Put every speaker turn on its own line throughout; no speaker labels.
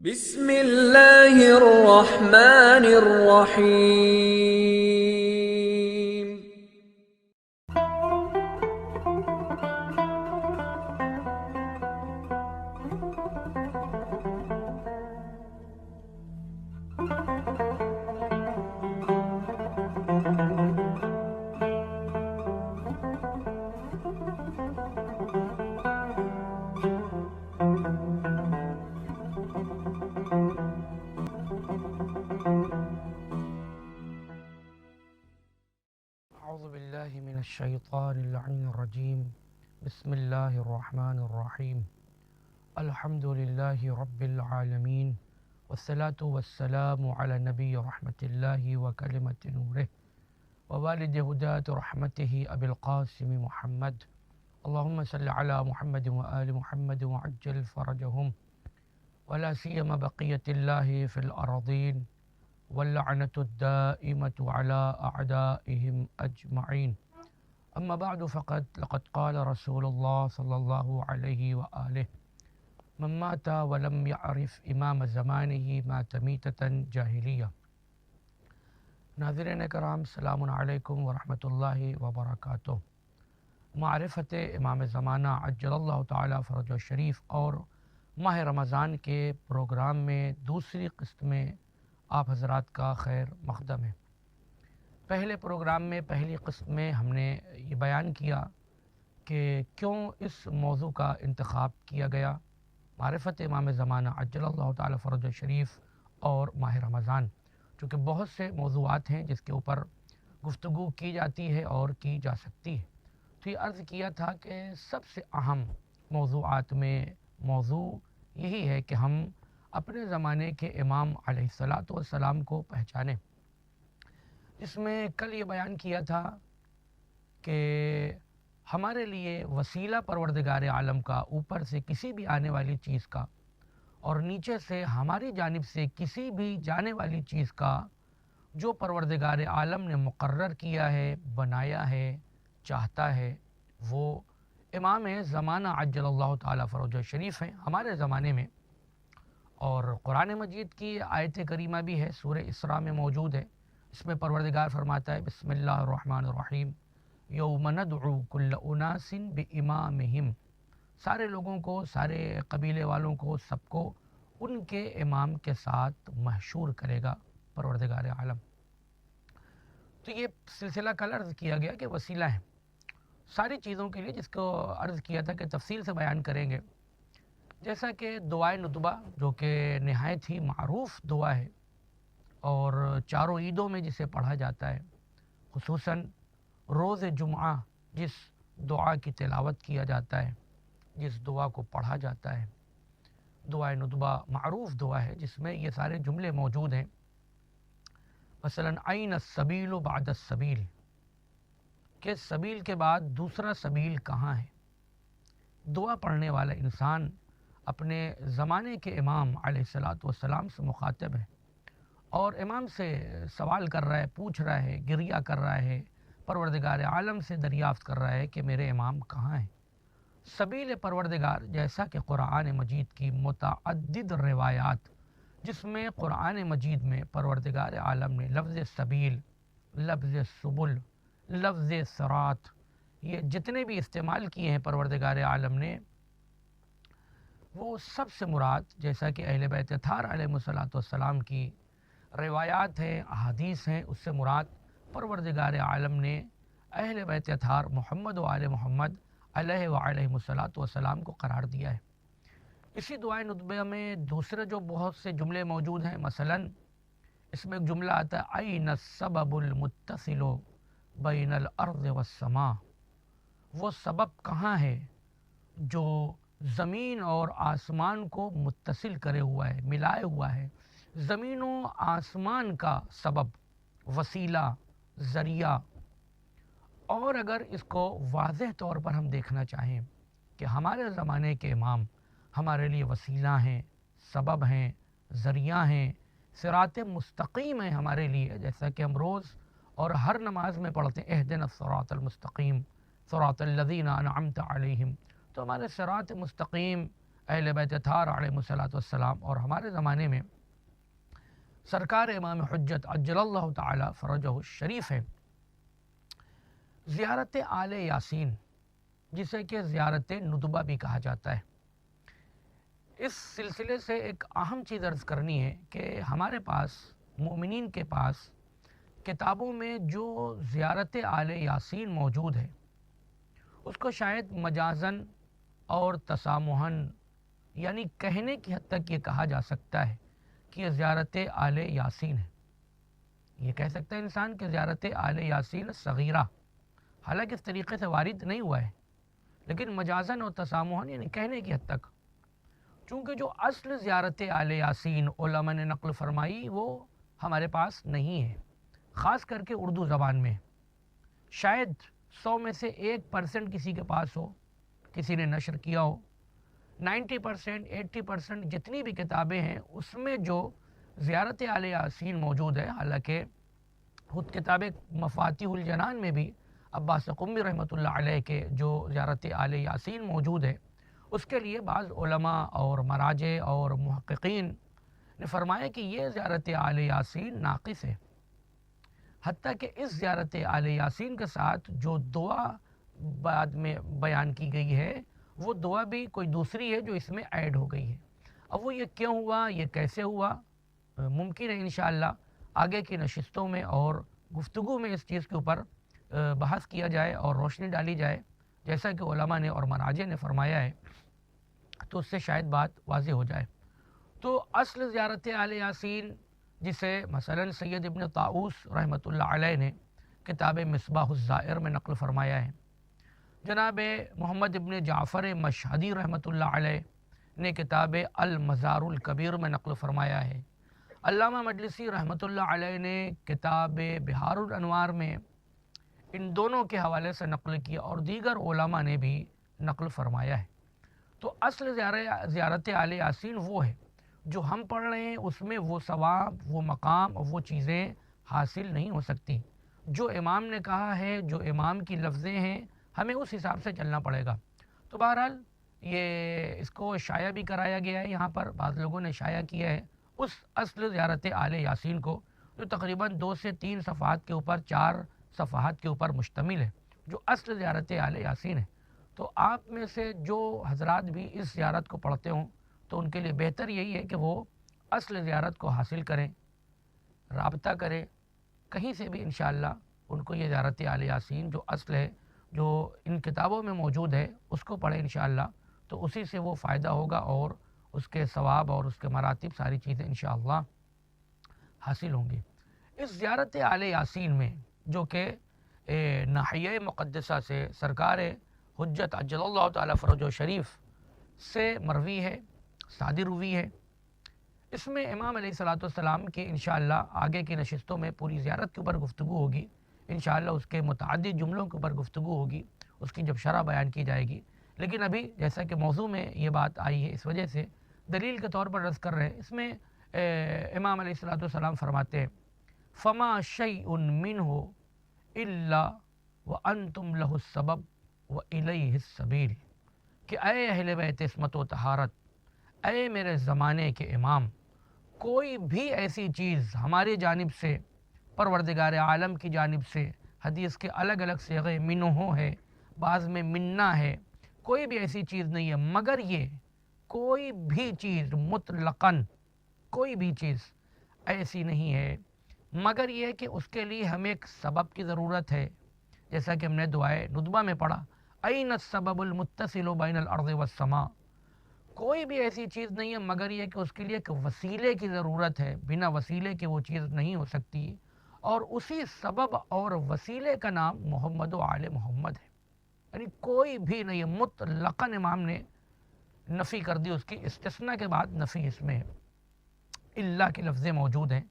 بسم اللہ الرحمن الرحیم۔
اعوذ باللہ من الشیطان اللعین الرجیم بسم اللہ الرحمن الرحیم الحمد للہ رب العالمین والصلاة والسلام علی نبی رحمت اللہ وکلمت نورہ ووالد ہداة رحمتہ ابی القاسم محمد اللہم صلی علی محمد وآل محمد وعجل فرجہم ولا سیم بقیت اللہ فی الارضین واللعنة الدائمة على أعدائهم أجمعين. أما بعد لقد قال رسول الله صلى الله عليه وآله من مات ولم يعرف إمام زمانه مات ميتة جاهلية. ناظرین کرام، السلام علیکم ورحمۃ اللہ وبرکاتہ۔ معرفت امام زمانہ عجل اللہ تعالی فرج الشریف اور ماہ رمضان کے پروگرام میں دوسری قسط میں آپ حضرات کا خیر مقدم ہے۔ پہلے پروگرام میں پہلی قسط میں ہم نے یہ بیان کیا کہ کیوں اس موضوع کا انتخاب کیا گیا، معرفت امام زمانہ عجل اللہ تعالی فرج الشریف اور ماہ رمضان، چونکہ بہت سے موضوعات ہیں جس کے اوپر گفتگو کی جاتی ہے اور کی جا سکتی ہے، تو یہ عرض کیا تھا کہ سب سے اہم موضوعات میں موضوع یہی ہے کہ ہم اپنے زمانے کے امام علیہ السلام کو پہچانیں۔ اس میں کل یہ بیان کیا تھا کہ ہمارے لیے وسیلہ پروردگار عالم کا، اوپر سے کسی بھی آنے والی چیز کا اور نیچے سے ہماری جانب سے کسی بھی جانے والی چیز کا جو پروردگار عالم نے مقرر کیا ہے، بنایا ہے، چاہتا ہے، وہ امام زمانہ عجل اللہ تعالی فرج الشریف ہیں ہمارے زمانے میں۔ اور قرآن مجید کی آیت کریمہ بھی ہے، سورہ اسراء میں موجود ہے، اس میں پروردگار فرماتا ہے بسم اللہ الرحمن الرحیم یوم ندعو کل اناس بامامہم، سارے لوگوں کو، سارے قبیلے والوں کو، سب کو ان کے امام کے ساتھ محشور کرے گا پروردگار عالم۔ تو یہ سلسلہ کل عرض کیا گیا کہ وسیلہ ہے ساری چیزوں کے لیے، جس کو عرض کیا تھا کہ تفصیل سے بیان کریں گے، جیسا کہ دعائے ندبہ جو کہ نہایت ہی معروف دعا ہے اور چاروں عیدوں میں جسے پڑھا جاتا ہے، خصوصاً روز جمعہ جس دعا کی تلاوت کیا جاتا ہے، جس دعا کو پڑھا جاتا ہے، دعائے ندبہ معروف دعا ہے جس میں یہ سارے جملے موجود ہیں۔ مثلاً این السبیل بعد السبیل، کہ سبیل کے بعد دوسرا سبیل کہاں ہے؟ دعا پڑھنے والا انسان اپنے زمانے کے امام علیہ السلام سے مخاطب ہے اور امام سے سوال کر رہا ہے، پوچھ رہا ہے، گریہ کر رہا ہے، پروردگار عالم سے دریافت کر رہا ہے کہ میرے امام کہاں ہیں۔ سبیل پروردگار، جیسا کہ قرآن مجید کی متعدد روایات، جس میں قرآن مجید میں پروردگار عالم نے لفظ سبیل، لفظ سبل، لفظ صراط، یہ جتنے بھی استعمال کیے ہیں پروردگار عالم نے، وہ سب سے مراد، جیسا کہ اہل بیت اطہار علیہ السلام کی روایات ہیں، احادیث ہیں، اس سے مراد پروردگار عالم نے اہل بیت اطہار محمد و آل محمد علیہ وعلیہ السلام کو قرار دیا ہے۔ اسی دعائے ندبہ میں دوسرے جو بہت سے جملے موجود ہیں، مثلا اس میں ایک جملہ آتا ہے این السبب المتصل بین الارض والسماء، وہ سبب کہاں ہے جو زمین اور آسمان کو متصل کرے ہوا ہے، ملائے ہوا ہے، زمین و آسمان کا سبب، وسیلہ، ذریعہ۔ اور اگر اس کو واضح طور پر ہم دیکھنا چاہیں کہ ہمارے زمانے کے امام ہمارے لیے وسیلہ ہیں، سبب ہیں، ذریعہ ہیں، صراط مستقیم ہیں ہمارے لیے، جیسا کہ ہم روز اور ہر نماز میں پڑھتے ہیں اہدنا الصراط المستقیم صراط الذین انعمت علیہم، تو ہمارے صراط مستقیم اہل بیت اطہار علیہ الصلوۃ والسلام، اور ہمارے زمانے میں سرکار امام حجت عجل اللہ تعالی فرجہ الشریف ہے، زیارت آل یاسین جسے کہ زیارت ندبہ بھی کہا جاتا ہے۔ اس سلسلے سے ایک اہم چیز عرض کرنی ہے کہ ہمارے پاس مومنین کے پاس کتابوں میں جو زیارت آل یاسین موجود ہے اس کو شاید مجازن اور تسامحاً یعنی کہنے کی حد تک یہ کہا جا سکتا ہے کہ یہ زیارت آل یاسین ہے۔ یہ کہہ سکتا ہے انسان کہ زیارت آل یاسین صغیرہ، حالانکہ اس طریقے سے وارد نہیں ہوا ہے، لیکن مجازن اور تسامحاً یعنی کہنے کی حد تک، چونکہ جو اصل زیارت آل یاسین علماء نے نقل فرمائی وہ ہمارے پاس نہیں ہے، خاص کر کے اردو زبان میں۔ شاید 100 میں سے 1% کسی کے پاس ہو، کسی نے نشر کیا ہو۔ 90% 80% جتنی بھی کتابیں ہیں اس میں جو زیارت آل یاسین موجود ہے، حالانکہ خود کتاب مفاتیح الجنان میں بھی عباس قمی رحمۃ اللہ علیہ کے جو زیارت آل یاسین موجود ہے اس کے لیے بعض علماء اور مراجع اور محققین نے فرمایا کہ یہ زیارت آل یاسین ناقص ہے، حتیٰ کہ اس زیارت آل یاسین کے ساتھ جو دعا بعد میں بیان کی گئی ہے وہ دعا بھی کوئی دوسری ہے جو اس میں ایڈ ہو گئی ہے۔ اب وہ یہ کیوں ہوا، یہ کیسے ہوا، ممکن ہے انشاءاللہ آگے کی نشستوں میں اور گفتگو میں اس چیز کے اوپر بحث کیا جائے اور روشنی ڈالی جائے، جیسا کہ علماء نے اور مراجع نے فرمایا ہے، تو اس سے شاید بات واضح ہو جائے۔ تو اصل زیارت آل یاسین جسے مثلا سید ابن طاؤس رحمۃ اللہ علیہ نے کتاب مصباح الزائر میں نقل فرمایا ہے، جناب محمد ابن جعفر مشہدی رحمۃ اللہ علیہ نے کتاب المزار الکبیر میں نقل فرمایا ہے، علامہ مجلسی رحمۃ اللہ علیہ نے کتاب بہار الانوار میں ان دونوں کے حوالے سے نقل کیا، اور دیگر علماء نے بھی نقل فرمایا ہے۔ تو اصل زیارت آل یاسین وہ ہے جو ہم پڑھ رہے ہیں، اس میں وہ ثواب، وہ مقام اور وہ چیزیں حاصل نہیں ہو سکتی۔ جو امام نے کہا ہے، جو امام کی لفظیں ہیں، ہمیں اس حساب سے چلنا پڑے گا۔ تو بہرحال یہ اس کو شائع بھی کرایا گیا ہے، یہاں پر بعض لوگوں نے شائع کیا ہے اس اصل زیارت آل یاسین کو، جو تقریباً 2 سے 3 صفحات کے اوپر 4 صفحات کے اوپر مشتمل ہے، جو اصل زیارت آل یاسین ہے۔ تو آپ میں سے جو حضرات بھی اس زیارت کو پڑھتے ہوں تو ان کے لیے بہتر یہی ہے کہ وہ اصل زیارت کو حاصل کریں، رابطہ کریں کہیں سے بھی، انشاءاللہ ان کو یہ زیارت آل یاسین جو اصل ہے، جو ان کتابوں میں موجود ہے، اس کو پڑھیں انشاءاللہ، تو اسی سے وہ فائدہ ہوگا اور اس کے ثواب اور اس کے مراتب ساری چیزیں انشاءاللہ حاصل ہوں گی۔ اس زیارت آل یاسین میں جو کہ ناحیہ مقدسہ سے سرکار حجت عجل اللہ تعالی فرجہ شریف سے مروی ہے، صادر ہوئی ہے، اس میں امام علیہ الصلوۃ والسلام کے انشاءاللہ آگے کی نشستوں میں پوری زیارت کے اوپر گفتگو ہوگی، انشاءاللہ اس کے متعدد جملوں کے اوپر گفتگو ہوگی، اس کی جب شرح بیان کی جائے گی۔ لیکن ابھی جیسا کہ موضوع میں یہ بات آئی ہے، اس وجہ سے دلیل کے طور پر عرض کر رہے ہیں۔ اس میں امام علیہ الصلوۃ والسلام فرماتے ہیں فما شیء منہ الا وانتم لہ السبب والیہ السبیل، کہ اے اہل بیت عصمت و طہارت، اے میرے زمانے کے امام، کوئی بھی ایسی چیز ہماری جانب سے، پروردگار عالم کی جانب سے، حدیث کے الگ الگ صیغے منہ ہے، بعض میں منا ہے، کوئی بھی ایسی چیز نہیں ہے مگر یہ، کوئی بھی چیز مطلقاً کوئی بھی چیز ایسی نہیں ہے مگر یہ کہ اس کے لیے ہمیں ایک سبب کی ضرورت ہے، جیسا کہ ہم نے دعائے ندبہ میں پڑھا، این السبب المتصل بین الارض والسماء، کوئی بھی ایسی چیز نہیں ہے مگر یہ کہ اس کے لیے ایک وسیلے کی ضرورت ہے، بنا وسیلے کے وہ چیز نہیں ہو سکتی، اور اسی سبب اور وسیلے کا نام محمد و آل محمد ہے، یعنی کوئی بھی نہیں ہے، مطلقاً امام نے نفی کر دی، اس کی استثناء کے بعد نفی اس میں ہے، اللہ کے لفظیں موجود ہیں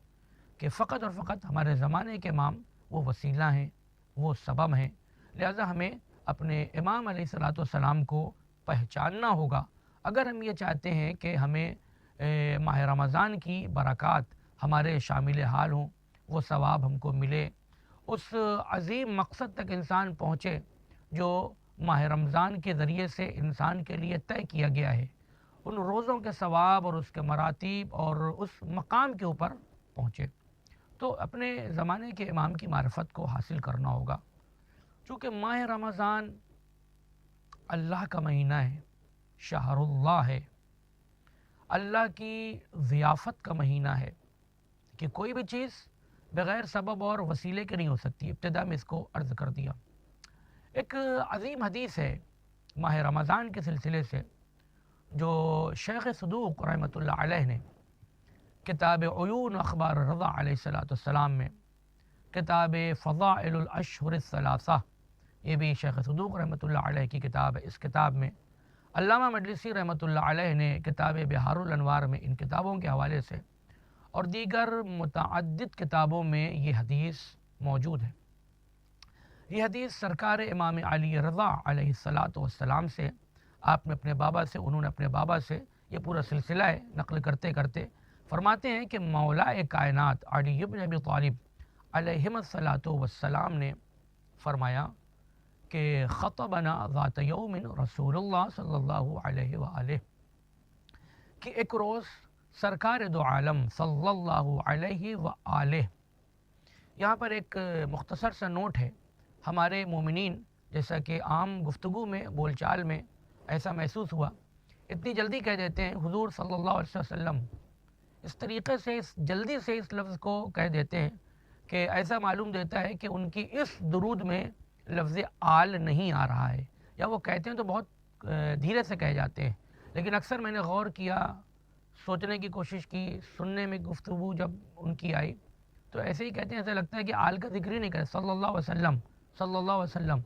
کہ فقط اور فقط ہمارے زمانے کے امام وہ وسیلہ ہیں، وہ سبب ہیں، لہذا ہمیں اپنے امام علیہ الصلوۃ والسلام کو پہچاننا ہوگا اگر ہم یہ چاہتے ہیں کہ ہمیں ماہ رمضان کی برکات ہمارے شامل حال ہوں، وہ ثواب ہم کو ملے، اس عظیم مقصد تک انسان پہنچے جو ماہ رمضان کے ذریعے سے انسان کے لیے طے کیا گیا ہے، ان روزوں کے ثواب اور اس کے مراتب اور اس مقام کے اوپر پہنچے۔ تو اپنے زمانے کے امام کی معرفت کو حاصل کرنا ہوگا، چونکہ ماہ رمضان اللہ کا مہینہ ہے، شہر اللہ ہے، اللہ کی ضیافت کا مہینہ ہے کہ کوئی بھی چیز بغیر سبب اور وسیلے کے نہیں ہو سکتی۔ ابتدا میں اس کو عرض کر دیا۔ ایک عظیم حدیث ہے ماہ رمضان کے سلسلے سے، جو شیخ صدوق رحمۃ اللہ علیہ نے کتاب عیون اخبار رضا علیہ السلام میں، کتاب فضائل الاشہر الثلاثہ، یہ بھی شیخ صدوق رحمۃ اللہ علیہ کی کتاب ہے، اس کتاب میں علامہ مجلسی رحمۃ اللہ علیہ نے کتاب بہار الانوار میں ان کتابوں کے حوالے سے اور دیگر متعدد کتابوں میں یہ حدیث موجود ہے۔ یہ حدیث سرکار امام علی رضا علیہ السلام سے، آپ نے اپنے بابا سے، انہوں نے اپنے بابا سے، یہ پورا سلسلہ ہے، نقل کرتے کرتے فرماتے ہیں کہ مولا کائنات علی بن ابی طالب علیہم السلام نے فرمایا کہ خطبنا ذات یوم رسول اللہ صلی اللہ علیہ وآلہ، کہ ایک روز سرکار دو عالم صلی اللہ علیہ وآلہ، یہاں پر ایک مختصر سا نوٹ ہے، ہمارے مومنین جیسا کہ عام گفتگو میں بول چال میں ایسا محسوس ہوا، اتنی جلدی کہہ دیتے ہیں حضور صلی اللہ علیہ وسلم، اس طریقے سے جلدی سے اس لفظ کو کہہ دیتے ہیں کہ ایسا معلوم دیتا ہے کہ ان کی اس درود میں لفظ آل نہیں آ رہا ہے، یا وہ کہتے ہیں تو بہت دھیرے سے کہہ جاتے ہیں، لیکن اکثر میں نے غور کیا، سوچنے کی کوشش کی، سننے میں گفتگو جب ان کی آئی تو ایسے ہی کہتے ہیں، ایسا لگتا ہے کہ آل کا ذکر ہی نہیں کرے، صلی اللہ علیہ وسلم، صلی اللہ علیہ وسلم،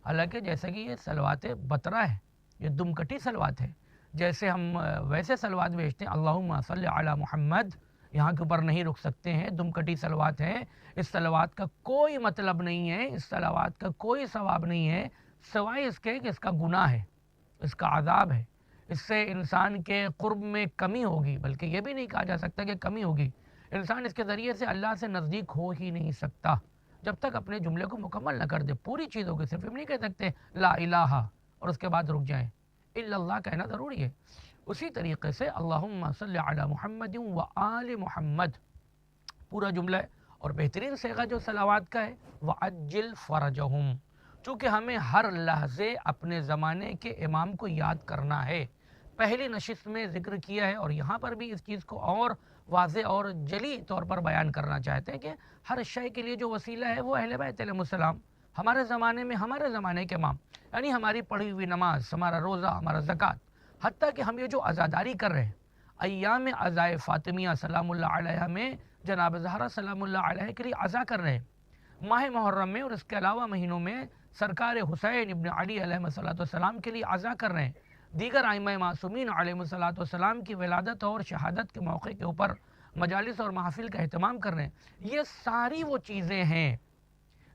حالانکہ جیسا کہ یہ صلوات بطرہ ہے، یہ دم کٹی صلوات ہے، جیسے ہم ویسے صلوات بھیجتے ہیں اللہم صلی علی محمد، یہاں کے اوپر نہیں رک سکتے ہیں، دم کٹی صلوات ہیں، اس صلوات کا کوئی مطلب نہیں ہے، اس صلوات کا کوئی ثواب نہیں ہے سوائے اس کے کہ اس کا گناہ ہے، اس کا عذاب ہے، اس سے انسان کے قرب میں کمی ہوگی، بلکہ یہ بھی نہیں کہا جا سکتا کہ کمی ہوگی، انسان اس کے ذریعے سے اللہ سے نزدیک ہو ہی نہیں سکتا جب تک اپنے جملے کو مکمل نہ کر دے، پوری چیزوں کے صرف ہم نہیں کہہ سکتے لا الہ اور اس کے بعد رک جائیں، الا اللہ کہنا ضروری ہے۔ اسی طریقے سے اللہم صلی علی محمد و آل محمد پورا جملہ ہے، اور بہترین صیغہ جو صلوات کا ہے وعجل فرجہم، چونکہ ہمیں ہر لحظے اپنے زمانے کے امام کو یاد کرنا ہے، پہلی نشست میں ذکر کیا ہے اور یہاں پر بھی اس چیز کو اور واضح اور جلی طور پر بیان کرنا چاہتے ہیں کہ ہر شے کے لیے جو وسیلہ ہے وہ اہل بیت علیہ السلام، ہمارے زمانے میں ہمارے زمانے کے امام، یعنی ہماری پڑھی ہوئی نماز، ہمارا روزہ، ہمارا زکوٰۃ، حتیٰ کہ ہم یہ جو عزاداری کر رہے ہیں ایام عزائے فاطمیہ سلام اللہ علیہ میں جناب زہرا سلام اللہ علیہ کے لیے عزا کر رہے ہیں، ماہ محرم میں اور اس کے علاوہ مہینوں میں سرکار حسین ابن علی علیہ السلام کے لیے عزا کر رہے ہیں، دیگر ائمہ معصومین علیہ السلام کی ولادت اور شہادت کے موقع کے اوپر مجالس اور محافل کا اہتمام کر رہے ہیں۔ یہ ساری وہ چیزیں ہیں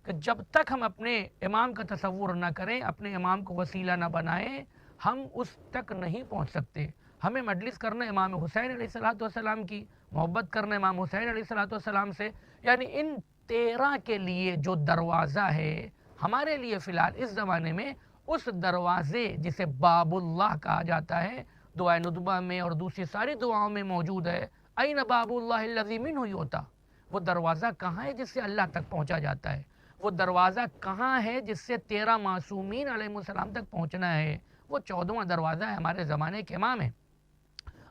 کہ جب تک ہم اپنے امام کا تصور نہ کریں، اپنے امام کو وسیلہ نہ بنائیں، ہم اس تک نہیں پہنچ سکتے۔ ہمیں مجلس کرنا امام حسین علیہ السلام کی، محبت کرنا امام حسین علیہ السلام سے، یعنی ان 13 کے لیے جو دروازہ ہے ہمارے لیے فی الحال اس زمانے میں، اس دروازے جسے باب اللہ کہا جاتا ہے، دعائے ندبہ میں اور دوسری ساری دعاؤں میں موجود ہے، این باب اللہ الذی منہ یؤتی، وہ دروازہ کہاں ہے جس سے اللہ تک پہنچا جاتا ہے، وہ دروازہ کہاں ہے جس سے 13 معصومین علیہ السلام تک پہنچنا ہے، وہ 14واں دروازہ ہے، ہمارے زمانے کے امام ہیں۔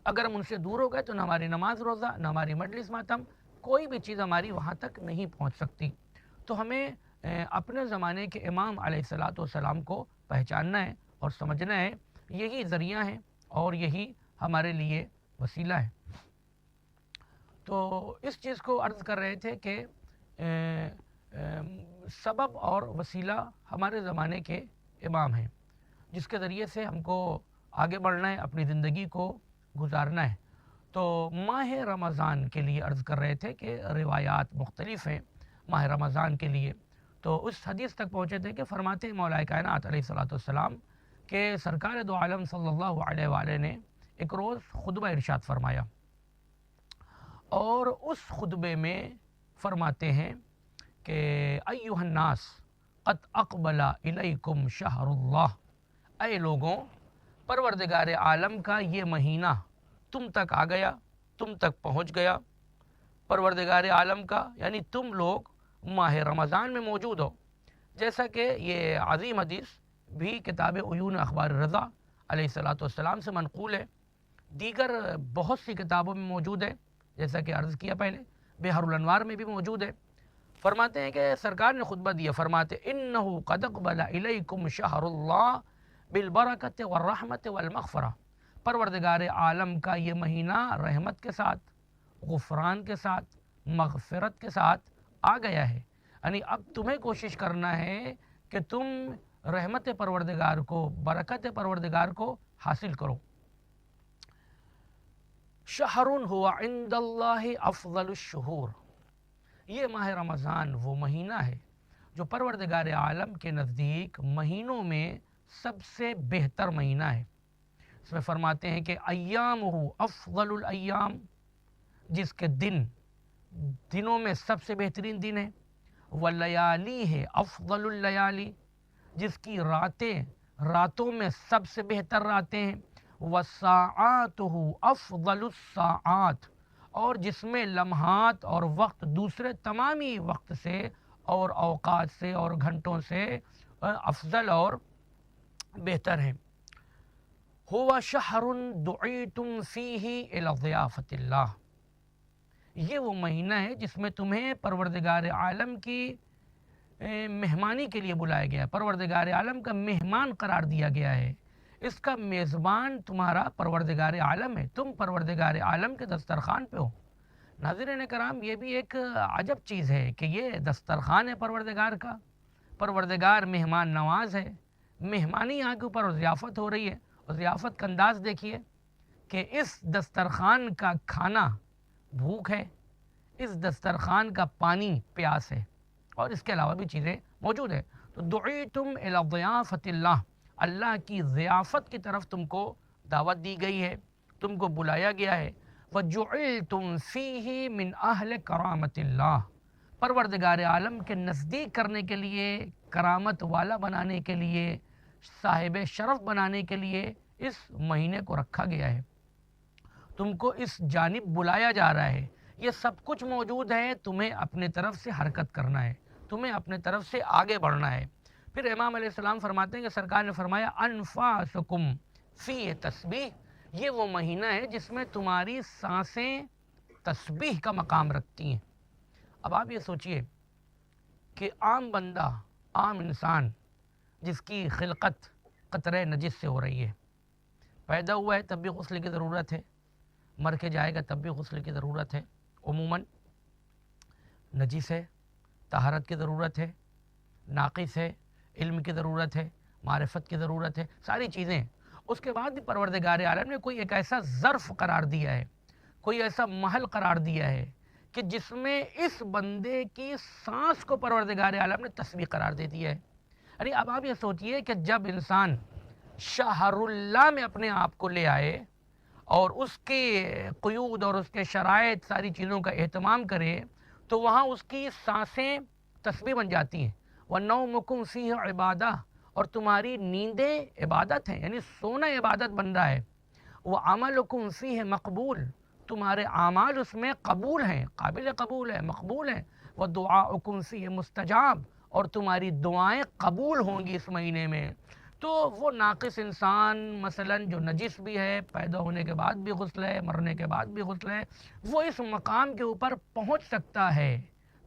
اگر ہم ان سے دور ہو گئے تو نہ ہماری نماز روزہ، نہ ہماری مجلس ماتم، کوئی بھی چیز ہماری وہاں تک نہیں پہنچ سکتی۔ تو ہمیں اپنے زمانے کے امام علیہ السلام کو پہچاننا ہے اور سمجھنا ہے، یہی ذریعہ ہے اور یہی ہمارے لیے وسیلہ ہے۔ تو اس چیز کو عرض کر رہے تھے کہ سبب اور وسیلہ ہمارے زمانے کے امام ہیں، جس کے ذریعے سے ہم کو آگے بڑھنا ہے، اپنی زندگی کو گزارنا ہے۔ تو ماہ رمضان کے لیے عرض کر رہے تھے کہ روایات مختلف ہیں ماہ رمضان کے لیے، تو اس حدیث تک پہنچے تھے کہ فرماتے ہیں مولا کائنات علیہ السلام کہ سرکار دو عالم صلی اللہ علیہ وآلہ نے ایک روز خطبہ ارشاد فرمایا، اور اس خطبے میں فرماتے ہیں کہ ایھا الناس قد اقبل الیکم شہر اللہ، اے لوگوں پروردگار عالم کا یہ مہینہ تم تک آ گیا، تم تک پہنچ گیا۔ پروردگار عالم کا یعنی تم لوگ ماہ رمضان میں موجود ہو، جیسا کہ یہ عظیم حدیث بھی کتاب عیون اخبار رضا علیہ السلام سے منقول ہے، دیگر بہت سی کتابوں میں موجود ہے، جیسا کہ عرض کیا پہلے بحر الانوار میں بھی موجود ہے۔ فرماتے ہیں کہ سرکار نے خطبہ دیا، فرماتے انہو قد اقبل الیکم شہر اللہ بالبرکت والرحمت والمغفرہ، پروردگار عالم کا یہ مہینہ رحمت کے ساتھ، غفران کے ساتھ، مغفرت کے ساتھ آ گیا ہے۔ یعنی اب تمہیں کوشش کرنا ہے کہ تم رحمت پروردگار کو، برکت پروردگار کو حاصل کرو۔ شہر ہوا عند اللہ افضل الشہور، یہ ماہ رمضان وہ مہینہ ہے جو پروردگار عالم کے نزدیک مہینوں میں سب سے بہتر مہینہ ہے۔ اس میں فرماتے ہیں کہ ایامہ افضل الایام، جس کے دنوں میں سب سے بہترین دن ہے، ولیالی ہے افضل اللیالی، جس کی راتوں میں سب سے بہتر راتیں ہیں، وساعاتہ افضل الساعات، اور جس میں لمحات اور وقت دوسرے تمامی وقت سے اور اوقات سے اور گھنٹوں سے افضل اور بہتر ہے۔ ہوا شہر دعیتم فیہ الی ضیافت اللہ، یہ وہ مہینہ ہے جس میں تمہیں پروردگار عالم کی مہمانی کے لیے بلایا گیا ہے، پروردگار عالم کا مہمان قرار دیا گیا ہے، اس کا میزبان تمہارا پروردگار عالم ہے، تم پروردگار عالم کے دسترخوان پہ ہو۔ ناظرین کرام، یہ بھی ایک عجب چیز ہے کہ یہ دسترخوان ہے پروردگار کا، پروردگار مہمان نواز ہے، مہمانی یہاں کے اوپر ضیافت ہو رہی ہے، اور ضیافت کا انداز دیکھیے کہ اس دسترخوان کا کھانا بھوک ہے، اس دسترخوان کا پانی پیاس ہے، اور اس کے علاوہ بھی چیزیں موجود ہیں۔ تو دعیتم الی ضیافت اللہ، اللہ کی ضیافت کی طرف تم کو دعوت دی گئی ہے، تم کو بلایا گیا ہے۔ وَجُعِلْتُمْ فِيهِ مِنْ أَهْلِ كَرَامَةِ اللَّهِ، پروردگار عالم کے نزدیک کرنے کے لیے، کرامت والا بنانے کے لیے، صاحب شرف بنانے کے لیے اس مہینے کو رکھا گیا ہے، تم کو اس جانب بلایا جا رہا ہے، یہ سب کچھ موجود ہے، تمہیں اپنے طرف سے حرکت کرنا ہے، تمہیں اپنے طرف سے آگے بڑھنا ہے۔ پھر امام علیہ السلام فرماتے ہیں کہ سرکار نے فرمایا انفاسکم فی تسبیح، یہ وہ مہینہ ہے جس میں تمہاری سانسیں تسبیح کا مقام رکھتی ہیں۔ اب آپ یہ سوچئے کہ عام بندہ، عام انسان جس کی خلقت قطرہ نجس سے ہو رہی ہے، پیدا ہوا ہے تب بھی غسل کی ضرورت ہے، مر کے جائے گا تب بھی غسل کی ضرورت ہے، عموماً نجس ہے، طہارت کی ضرورت ہے، ناقص ہے، علم کی ضرورت ہے، معرفت کی ضرورت ہے، ساری چیزیں۔ اس کے بعد بھی پروردگار عالم نے کوئی ایک ایسا ظرف قرار دیا ہے، کوئی ایسا محل قرار دیا ہے کہ جس میں اس بندے کی سانس کو پروردگار عالم نے تسبیح قرار دے دیا ہے۔ یعنی اب آپ یہ سوچئے کہ جب انسان شہر اللہ میں اپنے آپ کو لے آئے اور اس کے قیود اور اس کے شرائط، ساری چیزوں کا اہتمام کرے، تو وہاں اس کی سانسیں تسبیح بن جاتی ہیں۔ وَنَوْمُكُمْ فِيهِ عِبَادَةٌ، اور تمہاری نیندیں عبادت ہیں، یعنی سونا عبادت بن رہا ہے۔ وَعَمَلُكُمْ فِيهِ مقبول، تمہارے اعمال اس میں قبول ہیں، قابل قبول ہیں، مقبول ہیں۔ وَدُعَاؤُكُمْ فِيهِ مستجاب، اور تمہاری دعائیں قبول ہوں گی اس مہینے میں۔ تو وہ ناقص انسان مثلاً جو نجس بھی ہے، پیدا ہونے کے بعد بھی غسل ہے، مرنے کے بعد بھی غسل ہے، وہ اس مقام کے اوپر پہنچ سکتا ہے۔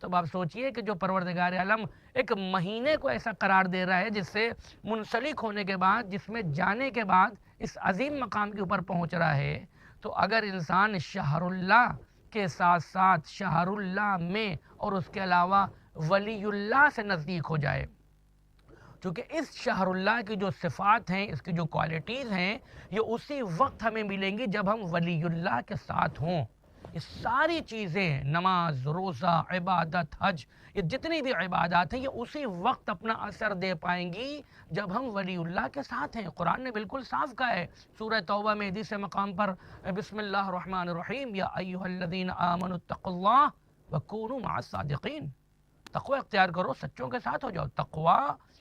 تو آپ سوچئے کہ جو پروردگار عالم ایک مہینے کو ایسا قرار دے رہا ہے جس سے منسلک ہونے کے بعد، جس میں جانے کے بعد اس عظیم مقام کے اوپر پہنچ رہا ہے، تو اگر انسان شہر اللہ کے ساتھ ساتھ شہر اللہ میں اور اس کے علاوہ ولی اللہ سے نزدیک ہو جائے، چونکہ اس شہر اللہ کی جو صفات ہیں، اس کی جو کوالٹیز ہیں، یہ اسی وقت ہمیں ملیں گی جب ہم ولی اللہ کے ساتھ ہوں۔ یہ ساری چیزیں، نماز، روزہ، عبادت، حج، یہ جتنی بھی عبادات ہیں، یہ اسی وقت اپنا اثر دے پائیں گی جب ہم ولی اللہ کے ساتھ ہیں۔ قرآن نے بالکل صاف کہا ہے سورہ توبہ میں حدیث مقام پر، بسم اللہ الرحمن الرحیم، یا ایھا الذین آمنوا اتقوا اللہ وکونوا مع الصادقین، تقوی اختیار کرو، سچوں کے ساتھ ہو جاؤ۔ تقوی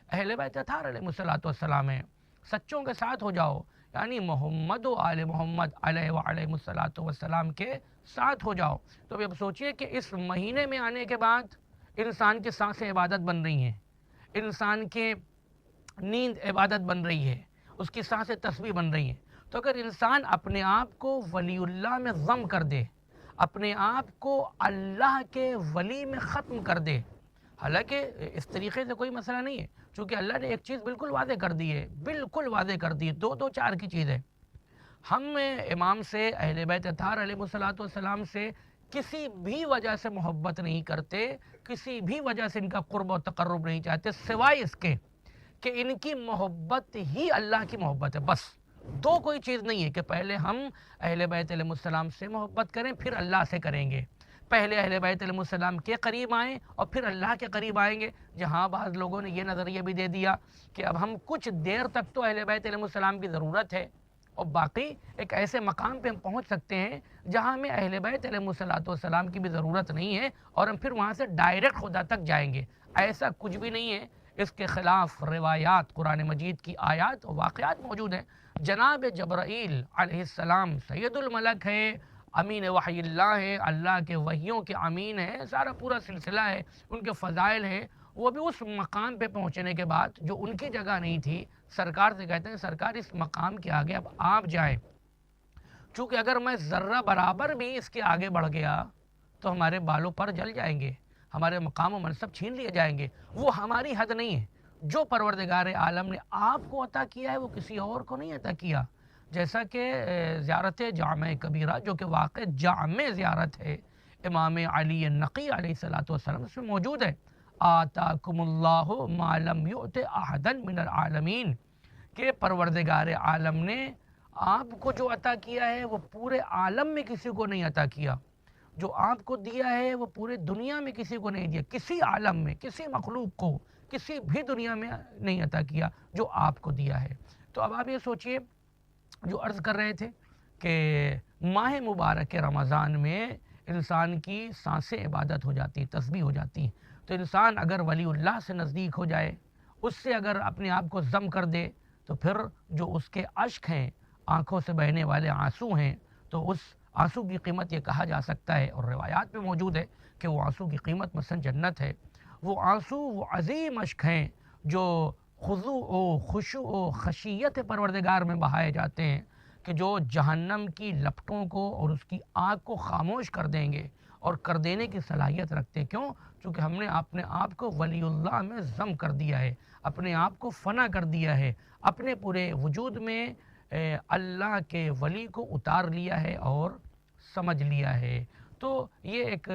اہل بیت اطہار علیہ الصلوۃ والسلام ہے، سچوں کے ساتھ ہو جاؤ، یعنی محمد و آل محمد علیہ وعلیہ الصلاۃ والسلام کے ساتھ ہو جاؤ۔ تو اب سوچئے کہ اس مہینے میں آنے کے بعد انسان کے سانسیں عبادت بن رہی ہیں، انسان کے نیند عبادت بن رہی ہے، اس کی سانسیں تسبیح بن رہی ہیں۔ تو اگر انسان اپنے آپ کو ولی اللہ میں ضم کر دے، اپنے آپ کو اللہ کے ولی میں ختم کر دے، حالانکہ اس طریقے سے کوئی مسئلہ نہیں ہے، چونکہ اللہ نے ایک چیز بالکل واضح کر دی ہے، بالکل واضح کر دی ہے، دو چار کی چیز ہے۔ ہم امام سے، اہل بیت اطہار علیہ الصلوۃ والسلام سے کسی بھی وجہ سے محبت نہیں کرتے، کسی بھی وجہ سے ان کا قرب و تقرب نہیں چاہتے، سوائے اس کے کہ ان کی محبت ہی اللہ کی محبت ہے۔ بس دو کوئی چیز نہیں ہے کہ پہلے ہم اہل بیت علیہ السلام سے محبت کریں پھر اللہ سے کریں گے، پہلے اہل بیت علیہ السلام کے قریب آئیں اور پھر اللہ کے قریب آئیں گے۔ جہاں بعض لوگوں نے یہ نظریہ بھی دے دیا کہ اب ہم کچھ دیر تک تو اہل بیت علیہ السلام کی ضرورت ہے اور باقی ایک ایسے مقام پہ ہم پہنچ سکتے ہیں جہاں ہمیں اہل بیت علیہ السلام کی بھی ضرورت نہیں ہے اور ہم پھر وہاں سے ڈائریکٹ خدا تک جائیں گے۔ ایسا کچھ بھی نہیں ہے، اس کے خلاف روایات، قرآن مجید کی آیات و واقعات موجود ہیں۔ جناب جبرائیل علیہ السلام سید الملک ہے، امین وحی اللہ ہے، اللہ کے وحیوں کے امین ہے، سارا پورا سلسلہ ہے، ان کے فضائل ہیں۔ وہ بھی اس مقام پہ پہنچنے کے بعد جو ان کی جگہ نہیں تھی، سرکار سے کہتے ہیں سرکار اس مقام کے آگے اب آپ جائیں، چونکہ اگر میں ذرہ برابر بھی اس کے آگے بڑھ گیا تو ہمارے بالوں پر جل جائیں گے، ہمارے مقام و منصب چھین لیے جائیں گے۔ وہ ہماری حد نہیں ہے، جو پروردگار عالم نے آپ کو عطا کیا ہے وہ کسی اور کو نہیں عطا کیا۔ جیسا کہ زیارت جامع کبیرہ جو کہ واقع جامع زیارت ہے امام علی النقی علیہ السلام، اس میں موجود ہے آتاکم اللہ ما لم یؤت احدا من العالمین، کہ پروردگار عالم نے آپ کو جو عطا کیا ہے وہ پورے عالم میں کسی کو نہیں عطا کیا، جو آپ کو دیا ہے وہ پورے دنیا میں کسی کو نہیں دیا، کسی عالم میں کسی مخلوق کو کسی بھی دنیا میں نہیں عطا کیا جو آپ کو دیا ہے۔ تو اب آپ یہ سوچئے، جو عرض کر رہے تھے کہ ماہ مبارک رمضان میں انسان کی سانسیں عبادت ہو جاتی، تسبیح ہو جاتی، تو انسان اگر ولی اللہ سے نزدیک ہو جائے، اس سے اگر اپنے آپ کو ضم کر دے، تو پھر جو اس کے اشک ہیں، آنکھوں سے بہنے والے آنسو ہیں، تو اس آنسو کی قیمت یہ کہا جا سکتا ہے اور روایات میں موجود ہے کہ وہ آنسو کی قیمت مثلا جنت ہے۔ وہ آنسو وہ عظیم اشک ہیں جو خضوع و خشوع و خشیت پروردگار میں بہائے جاتے ہیں، کہ جو جہنم کی لپٹوں کو اور اس کی آگ کو خاموش کر دیں گے اور کر دینے کی صلاحیت رکھتے ہیں۔ کیوں؟ چونکہ ہم نے اپنے آپ کو ولی اللہ میں ضم کر دیا ہے، اپنے آپ کو فنا کر دیا ہے، اپنے پورے وجود میں اللہ کے ولی کو اتار لیا ہے اور سمجھ لیا ہے۔ تو یہ ایک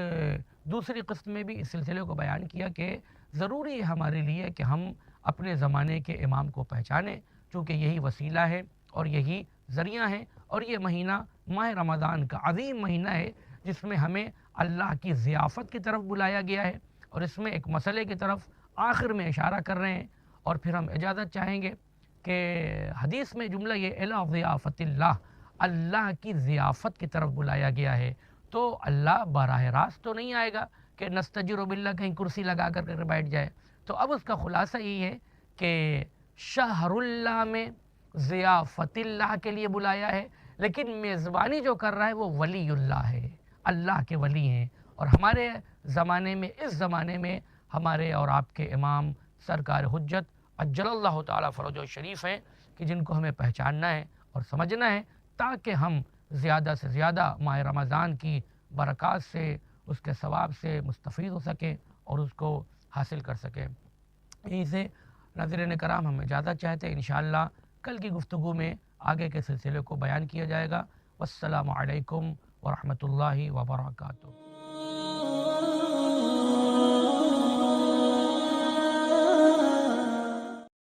دوسری قسم میں بھی اس سلسلے کو بیان کیا کہ ضروری ہے ہمارے لیے کہ ہم اپنے زمانے کے امام کو پہچانیں، چونکہ یہی وسیلہ ہے اور یہی ذریعہ ہے، اور یہ مہینہ ماہ رمضان کا عظیم مہینہ ہے جس میں ہمیں اللہ کی ضیافت کی طرف بلایا گیا ہے، اور اس میں ایک مسئلے کی طرف آخر میں اشارہ کر رہے ہیں، اور پھر ہم اجازت چاہیں گے کہ حدیث میں جملہ یہ الی ضیافت اللہ، اللہ کی ضیافت کی طرف بلایا گیا ہے۔ تو اللہ براہ راست تو نہیں آئے گا کہ نستجر باللہ کہیں کرسی لگا کر بیٹھ جائے۔ تو اب اس کا خلاصہ یہی ہے کہ شہر اللہ میں ضیافت اللہ کے لیے بلایا ہے، لیکن میزبانی جو کر رہا ہے وہ ولی اللہ ہے، اللہ کے ولی ہیں۔ اور ہمارے زمانے میں، اس زمانے میں ہمارے اور آپ کے امام سرکار حجت عجل اللہ تعالیٰ فرجہ شریف ہیں، کہ جن کو ہمیں پہچاننا ہے اور سمجھنا ہے، تاکہ ہم زیادہ سے زیادہ ماہ رمضان کی برکات سے، اس کے ثواب سے مستفید ہو سکیں اور اس کو حاصل کر سکیں۔ یہیں سے ناظرین کرام ہم اجازت چاہتے ہیں، انشاءاللہ کل کی گفتگو میں آگے کے سلسلے کو بیان کیا جائے گا۔ والسلام علیکم ورحمۃ اللہ وبرکاتہ۔